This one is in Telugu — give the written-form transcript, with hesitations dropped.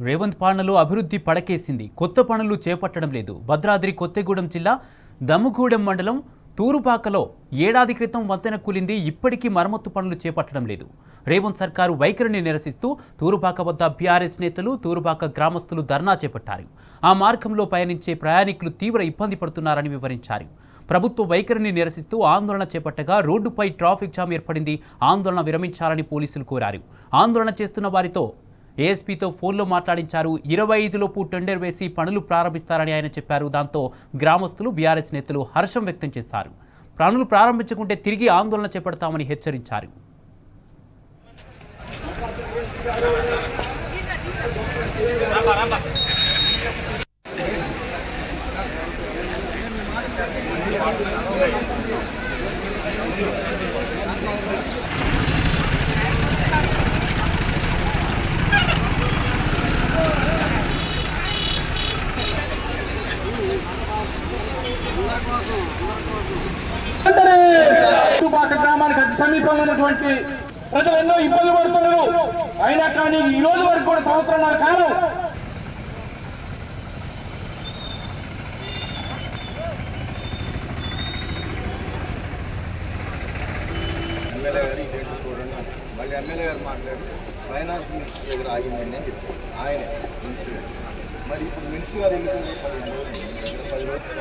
రేవంత్ పాలనలో అభివృద్ధి పడకేసింది. కొత్త పనులు చేపట్టడం లేదు. భద్రాద్రి కొత్తగూడెం జిల్లా దమ్ముగూడెం మండలం తూరుపాకలో ఏడాది క్రితం వంతెన కూలింది. ఇప్పటికీ మరమ్మతు పనులు చేపట్టడం లేదు. రేవంత్ సర్కారు వైఖరిని నిరసిస్తూ తూరుపాక వద్ద బీఆర్ఎస్ నేతలు, తూరుపాక గ్రామస్తులు ధర్నా చేపట్టారు. ఆ మార్గంలో పయనించే ప్రయాణికులు తీవ్ర ఇబ్బంది పడుతున్నారని వివరించారు. ప్రభుత్వ వైఖరిని నిరసిస్తూ ఆందోళన చేపట్టగా రోడ్డుపై ట్రాఫిక్ జామ్ ఏర్పడింది. ఆందోళన విరమించాలని పోలీసులు కోరారు. ఆందోళన చేస్తున్న వారితో ఏఎస్పీతో ఫోన్లో మాట్లాడించారు. 25లోపు టెండర్ వేసి పనులు ప్రారంభిస్తారని ఆయన చెప్పారు. దాంతో గ్రామస్తులు, బీఆర్ఎస్ నేతలు హర్షం వ్యక్తం చేశారు. పనులు ప్రారంభించకుంటే తిరిగి ఆందోళన చేపడతామని హెచ్చరించారు. గ్రామానికి అతి సమీపంలో ఉన్నటువంటి ప్రజలు ఎన్నో ఇబ్బందులు పడుతున్నారు. అయినా కానీ ఈ రోజు వరకు కూడా సంవత్సరాల కాలం మళ్ళీ ఎమ్మెల్యే గారు మాట్లాడి ఫైనాన్స్ మినిస్టర్ దగ్గర ఆగిందండి అని చెప్పారు. ఆయనే మినిస్టర్ గారు. మరి ఇప్పుడు మినిస్టర్ గారు ఎందుకు 10 రోజులు